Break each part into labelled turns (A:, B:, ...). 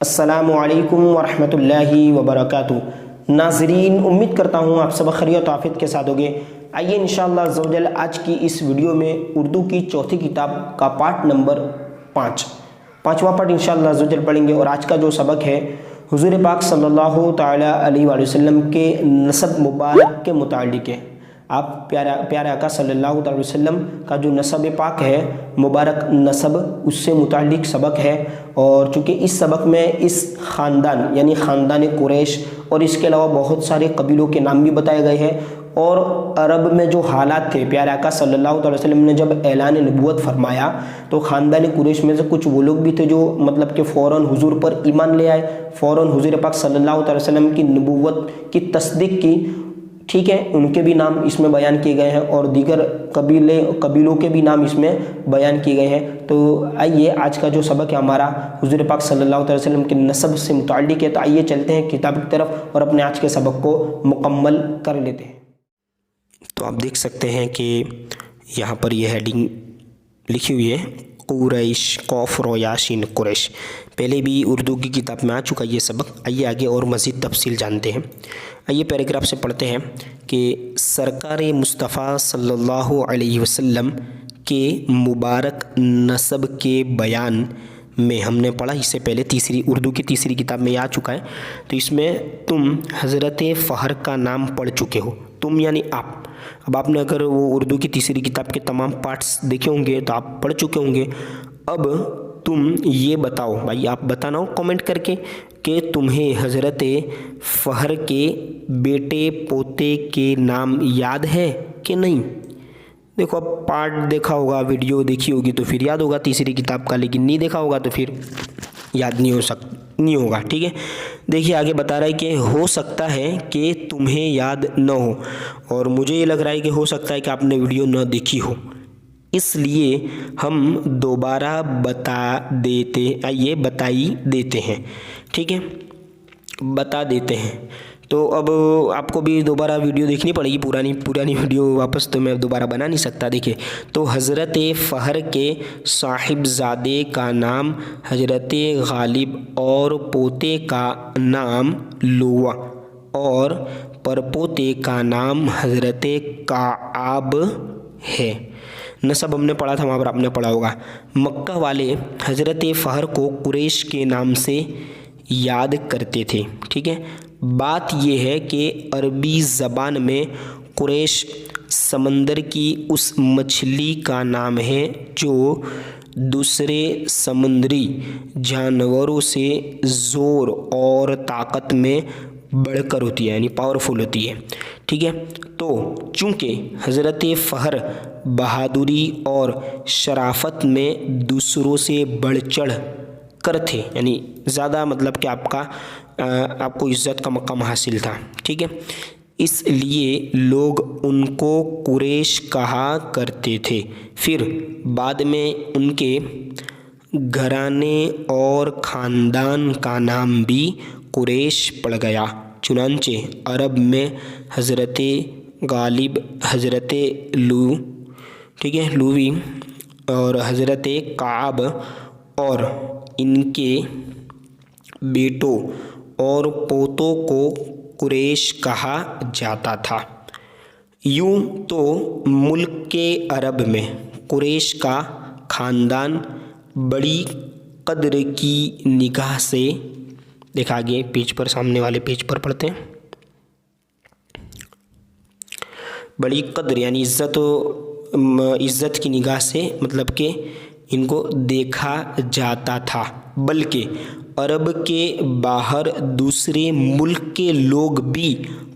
A: अस्सलामु अलैकुम वरहमतुल्लाहि वबरकातुहू। नाज़रीन, उम्मीद करता हूँ आप सब खैरियत आफियत के साथ होंगे। आइए इंशाअल्लाह अज़्ज़वजल आज की इस वीडियो में उर्दू की चौथी किताब का पार्ट नंबर 5वां पार्ट इंशाअल्लाह अज़्ज़वजल पढ़ेंगे। और आज का जो सबक है हुज़ूर पाक सल्लल्लाहु ताला अलैहि वसल्लम के नसब मुबारक के मुतालिक है। आप प्यारे आका सल्लल्लाहु अलैहि वसल्लम का जो नसब पाक है, मुबारक नसब, उससे मुतालिक सबक है। और चूँकि इस सबक में इस ख़ानदान यानी ख़ानदान कुरैश और इसके अलावा बहुत सारे कबीलों के नाम भी बताए गए हैं। और अरब में जो हालात थे, प्यारे आका सल्लल्लाहु अलैहि वसल्लम ने जब ऐलान नबूवत फरमाया तो ख़ानदान कुरैश में से कुछ वो लोग भी थे जो मतलब कि फ़ौरन हुजूर पर ईमान ले आए, फ़ौरन हुजूर पाक सल्लल्लाहु अलैहि वसल्लम की नबूवत की तस्दीक की। ठीक है, उनके भी नाम इसमें बयान किए गए हैं और दीगर कबीलों के भी नाम इसमें बयान किए गए हैं। तो आइए आज का जो सबक है हमारा हुजूर पाक सल्लल्लाहु अलैहि वसल्लम के नसब से मुताल्लिक़ है। तो आइए चलते हैं किताब की तरफ और अपने आज के सबक को मुकम्मल कर लेते हैं। तो आप देख सकते हैं कि यहाँ पर यह हेडिंग लिखी हुई है, कुरैश, कौफ रो याशीन कुरैश। पहले भी उर्दू की किताब में आ चुका ये सबक। आइए आगे और मज़ीद तफसील जानते हैं। आइए पैराग्राफ से पढ़ते हैं कि सरकार मुस्तफ़ा सल्लल्लाहु अलैहि वसल्लम के मुबारक नसब के बयान में हमने पढ़ा, इससे पहले उर्दू की तीसरी किताब में आ चुका है। तो इसमें तुम हज़रत फ़हर का नाम पढ़ चुके हो। तुम यानी आप। अब आपने अगर वो उर्दू की तीसरी किताब के तमाम पार्ट्स देखे होंगे तो आप पढ़ चुके होंगे। अब तुम ये बताओ भाई, आप बताना हो कमेंट करके कि तुम्हें हज़रत फ़हर के बेटे पोते के नाम याद है कि नहीं। देखो, अब पार्ट देखा होगा, वीडियो देखी होगी तो फिर याद होगा तीसरी किताब का, लेकिन नहीं देखा होगा तो फिर याद नहीं होगा। ठीक है, देखिए आगे बता रहा है कि हो सकता है कि तुम्हें याद न हो, और मुझे ये लग रहा है कि हो सकता है कि आपने वीडियो न देखी हो, इसलिए हम दोबारा बताई देते हैं। ठीक है, बता देते हैं। तो अब आपको भी दोबारा वीडियो देखनी पड़ेगी, पुरानी वीडियो वापस तो मैं दोबारा बना नहीं सकता। देखिए, तो हज़रत फ़हर के साहिबजादे का नाम हज़रत गालिब और पोते का नाम लुवा और परपोते का नाम हज़रत काब है। नसब हमने पढ़ा था, वहाँ पर आपने पढ़ा होगा। मक्का वाले हज़रत फ़हर को कुरैश के नाम से याद करते थे। ठीक है, बात यह है कि अरबी ज़बान में कुरैश समंदर की उस मछली का नाम है जो दूसरे समुद्री जानवरों से ज़ोर और ताकत में बढ़कर होती है, यानी पावरफुल होती है। ठीक है, तो चूँकि हज़रत फ़हर बहादुरी और शराफत में दूसरों से बढ़ चढ़ कर थे, यानी ज़्यादा मतलब कि आपको इज़्ज़त का मकाम हासिल था। ठीक है, इसलिए लोग उनको कुरैश कहा करते थे। फिर बाद में उनके घराने और ख़ानदान का नाम भी कुरैश पड़ गया। चुनांचे अरब में हज़रत गालिब, हज़रत लूवी और हज़रत काब और इनके बेटों और पोतों को कुरैश कहा जाता था। यूँ तो मुल्क के अरब में कुरैश का ख़ानदान बड़ी कद्र की निगाह से देखा। आगे पेज पर, सामने वाले पेज पर पढ़ते हैं। बड़ी कद्र यानी इज़्ज़त की निगाह से मतलब कि इनको देखा जाता था, बल्कि अरब के बाहर दूसरे मुल्क के लोग भी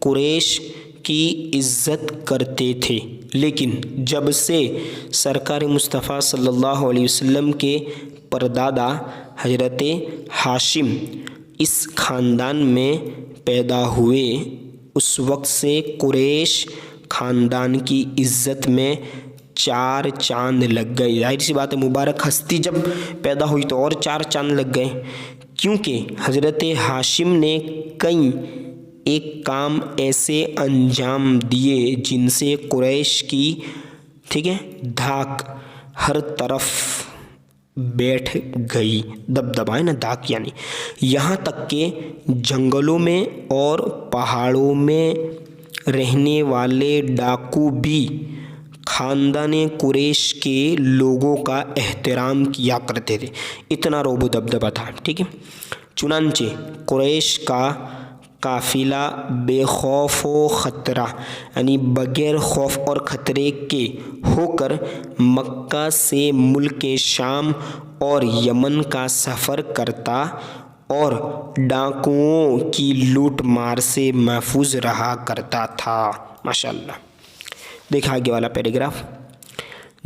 A: कुरैश की इज़्ज़त करते थे। लेकिन जब से सरकार मुस्तफ़ा सल्लल्लाहु अलैहि वसल्लम के परदादा हज़रत हाशिम इस ख़ानदान में पैदा हुए, उस वक्त से कुरैश ख़ानदान की इज़्ज़त में 4 चांद लग गए। जाहिर सी बात है, मुबारक हस्ती जब पैदा हुई तो और 4 चांद लग गए, क्योंकि हज़रत हाशिम ने कई एक काम ऐसे अंजाम दिए जिनसे कुरैश की, ठीक है, धाक हर तरफ बैठ गई। दबदबा है ना, दाग यानी। यहाँ तक के जंगलों में और पहाड़ों में रहने वाले डाकू भी खानदाने कुरैश के लोगों का एहतराम किया करते थे। इतना रोबो दबदबा था, ठीक है। चुनांचे कुरैश का काफिला बेखौफ व ख़तरा यानी बगैर खौफ और ख़तरे के होकर मक्का से मुल्क शाम और यमन का सफ़र करता और डाकुओं की लूट मार से महफूज रहा करता था। माशाअल्लाह। देखा आगे वाला पैराग्राफ।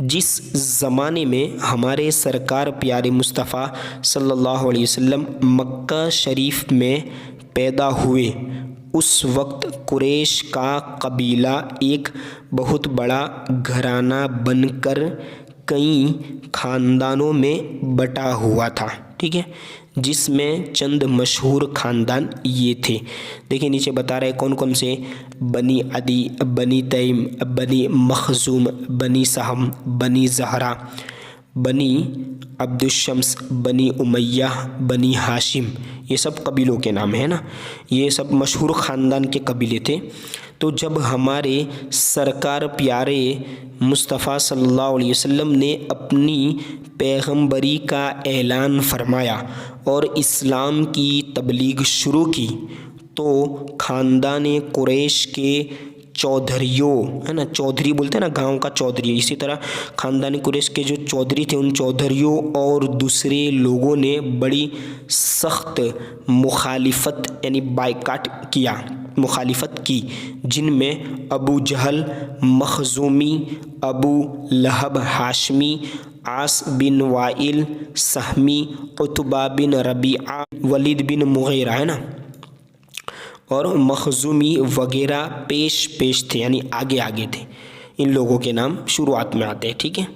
A: जिस ज़माने में हमारे सरकार प्यारे मुस्तफ़ा सल्लल्लाहु अलैहि वसल्लम मक्का शरीफ में पैदा हुए, उस वक्त कुरैश का कबीला एक बहुत बड़ा घराना बनकर कई ख़ानदानों में बटा हुआ था, ठीक है, जिसमें चंद मशहूर ख़ानदान ये थे। देखिए नीचे बता रहे कौन कौन से। बनी अदी, बनी तैम, बनी मखजूम, बनी सहम, बनी ज़हरा, बनी अब्दुशम्स, बनी उमैया, बनी हाशिम। ये सब कबीलों के नाम है ना, ये सब मशहूर ख़ानदान के कबीले थे। तो जब हमारे सरकार प्यारे मुस्तफ़ा सल्लल्लाहु अलैहि वसल्लम ने अपनी पैगंबरी का ऐलान फरमाया और इस्लाम की तबलीग शुरू की, तो ख़ानदान कुरैश के चौधरियों, है ना, चौधरी बोलते हैं ना गांव का चौधरी, इसी तरह ख़ानदान कुरैश के जो चौधरी थे उन चौधरियों और दूसरे लोगों ने बड़ी सख्त मुखालिफत यानी बाइकाट किया, मुखालिफत की, जिनमें अबू जहल मखजूमी, अबू लहब हाशमी, आस बिन वाइल सहमी, उतबा बिन रबीआ, वलीद बिन मुगीरा, है ना, और मखजूमी वगैरह पेश थे यानी आगे आगे थे। इन लोगों के नाम शुरुआत में आते हैं, ठीक है।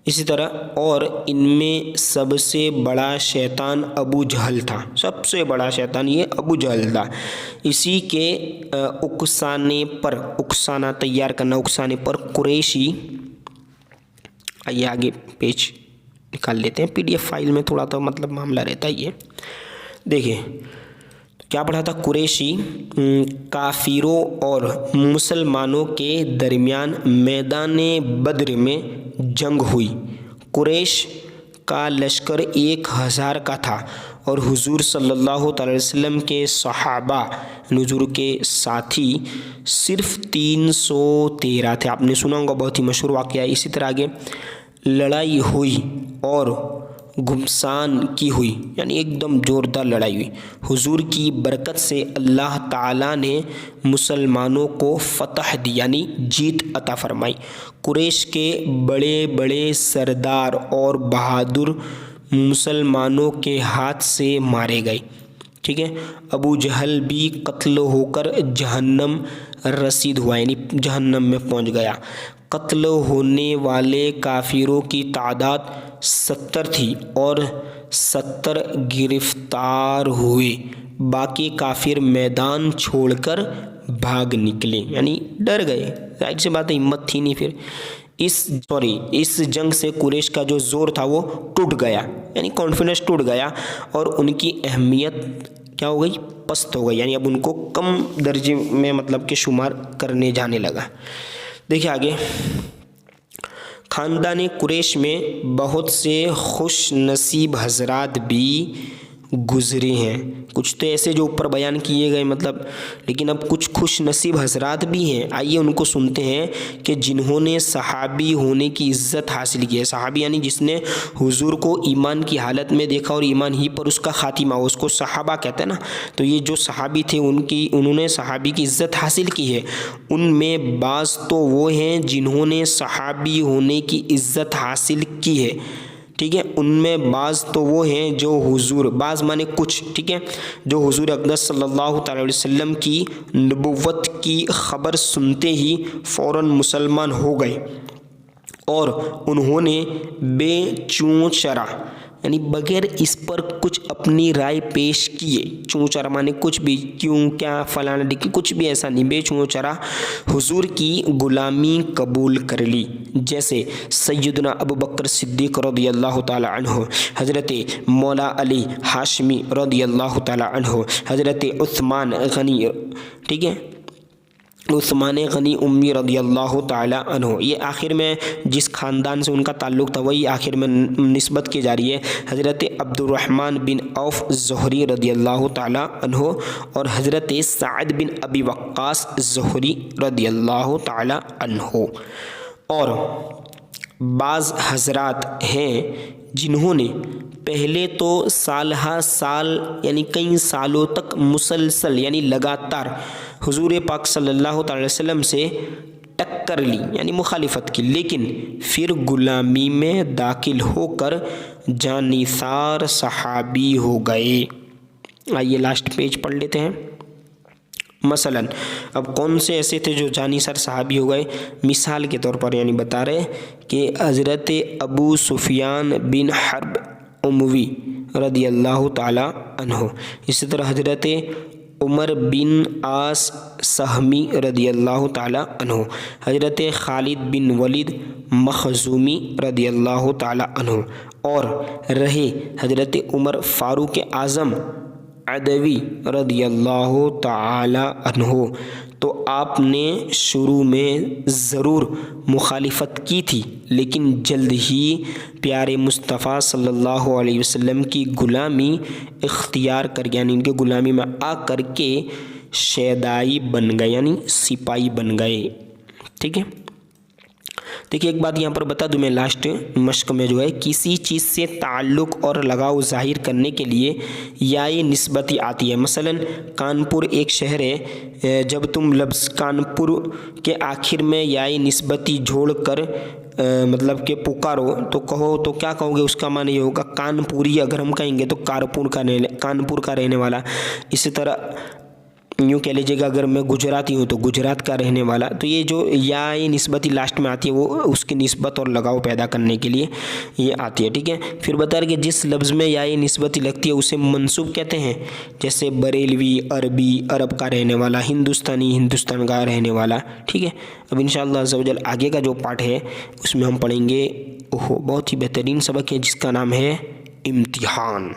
A: इसी तरह और इनमें सबसे बड़ा शैतान अबू जहल था, सबसे बड़ा शैतान ये अबू जहल था। इसी के उकसाने पर, उकसाना तैयार करना, उकसाने पर कुरैशी, आइए आगे पेज निकाल लेते हैं। PDF फाइल में थोड़ा तो मतलब मामला रहता ही है। देखिए क्या पढ़ा था। कुरैशी काफिरों और मुसलमानों के दरमियान मैदान बद्र में जंग हुई। कुरैश का लश्कर 1000 का था और हुजूर सल्लल्लाहु अलैहि वसल्लम के सहाबा, हुजूर के साथी सिर्फ 313 थे। आपने सुना होगा, बहुत ही मशहूर वाक़या है। इसी तरह आगे लड़ाई हुई और घुमसान की हुई, यानी एकदम ज़ोरदार लड़ाई हुई। हुजूर की बरकत से अल्लाह ताला ने मुसलमानों को फतह दी यानी जीत अता फरमाई। कुरैश के बड़े बड़े सरदार और बहादुर मुसलमानों के हाथ से मारे गए, ठीक है। अबू जहल भी कत्ल होकर जहन्नम रसीद हुआ यानी जहन्नम में पहुंच गया। कत्ल होने वाले काफिरों की तादाद 70 थी और 70 गिरफ्तार हुए। बाकी काफिर मैदान छोड़कर भाग निकले यानी डर गए, जाहिर सी बात है, हिम्मत थी नहीं फिर। इस जंग से कुरैश का जो जोर था वो टूट गया यानी कॉन्फिडेंस टूट गया और उनकी अहमियत क्या हो गई, पस्त हो गई, यानी अब उनको कम दर्जे में मतलब के शुमार करने जाने लगा। देखिए आगे। ख़ानदान कुरैश में बहुत से खुश नसीब हजरात भी गुज़रे हैं। कुछ तो ऐसे जो ऊपर बयान किए गए मतलब, लेकिन अब कुछ खुश नसीब हजरात भी हैं। आइए उनको सुनते हैं कि जिन्होंने सहाबी होने की इज़्ज़त हासिल की है। सहाबी यानी जिसने हुजूर को ईमान की हालत में देखा और ईमान ही पर उसका खातिमा हो, उसको सहाबा कहते हैं ना। तो ये जो सहाबी थे उन्होंने सहाबी की इज़्ज़त हासिल की है। उनमें बाज़ तो वो हैं जिन्होंने सहाबी होने की इज़्ज़त हासिल की है, ठीक है। उनमें बाज़ तो वो हैं जो हुजूर, बाज़ माने कुछ, ठीक है, जो हुजूर अक़दस सल्लल्लाहु अलैहि वसल्लम की नबुव्वत की ख़बर सुनते ही फ़ौरन मुसलमान हो गए और उन्होंने बेचूचरा यानी बगैर इस पर कुछ अपनी राय पेश किए, चूँ चरा माने कुछ भी, क्यों, क्या, फलाना ढिकी, कुछ भी ऐसा नहीं, बेचूँ चरा हुजूर की गुलामी कबूल कर ली। जैसे सैयदना अबू बकर सिद्दीक रदियल्लाहु ताला अन्हु, हज़रत मौला अली हाशमी रदियल्लाहु ताला अन्हु, हज़रत उस्मान गनी, ठीक है, उस्मान गनी उम्मी रदियल्लाहु ताला अन्हु। ये आखिर में जिस ख़ानदान से उनका ताल्लुक़ था वही आखिर में निस्बत की जा रही है। हज़रत अब्दुर्रहमान बिन औफ ज़ोहरी रदियल्लाहु ताला अन्हु और हज़रत साद बिन अबी वक्कास ज़ोहरी रदियल्लाहु ताला अन्हु। और बाज़ हज़रात हैं जिन्होंने पहले तो साल यानी कई सालों तक मुसलसल यानी लगातार हुजूर पाक सल्लल्लाहु अलैहि वसल्लम से टक्कर ली यानी मुखालिफत की, लेकिन फिर गुलामी में दाखिल होकर जानिसार सहाबी हो गए। आइए लास्ट पेज पढ़ लेते हैं। मसलन अब कौन से ऐसे थे जो जानिसार सहाबी हो गए? मिसाल के तौर पर यानी बता रहे कि हज़रत अबू सुफियान बिन हर्ब उमवी रदियल्लाहु ताला अन्हु, इसी तरह हज़रत उमर बिन आस सहमी रदियल्लाहु ताला अन्हु, हज़रत खालिद बिन वलीद मखज़ूमी रदियल्लाहु ताला अन्हु, और रहे हज़रत उमर फ़ारूक आज़म अदवी रदियल्लाहु ताला अन्हु। तो आपने शुरू में ज़रूर मुखालिफत की थी, लेकिन जल्द ही प्यारे मुस्तफ़ा सल्लल्लाहु अलैहि वसल्लम की गुलामी इख्तियार कर यानी उनके गुलामी में आ कर के शैदाई बन गए यानी सिपाही बन गए। ठीक है, देखिए एक बात यहाँ पर बता दूँ मैं लास्ट मश्क में जो है, किसी चीज़ से ताल्लुक़ और लगाव ज़ाहिर करने के लिए याय निस्बती आती है। मसलन कानपुर एक शहर है, जब तुम लफ्ज़ कानपुर के आखिर में याय निस्बती जोड़ कर मतलब कि पुकारो तो कहो तो क्या कहोगे? उसका माने ये होगा कानपुरी। अगर हम कहेंगे तो कानपुर का रहने वाला। इसी तरह यूँ कह लीजिएगा अगर मैं गुजराती हूँ तो गुजरात का रहने वाला। तो ये जो या निस्बती लास्ट में आती है वो उसकी निस्बत और लगाव पैदा करने के लिए ये आती है। ठीक है, फिर बता रहे कि जिस लफ्ज़ में या निस्बती लगती है उसे मंसूब कहते हैं। जैसे बरेलवी अरबी, अरब का रहने वाला, हिंदुस्तानी, हिंदुस्तान का रहने वाला। ठीक है, अब इंशाअल्लाह अज़्ज़ा वजल आगे का जो पार्ट है उसमें हम पढ़ेंगे बहुत ही बेहतरीन सबक है जिसका नाम है इम्तिहान।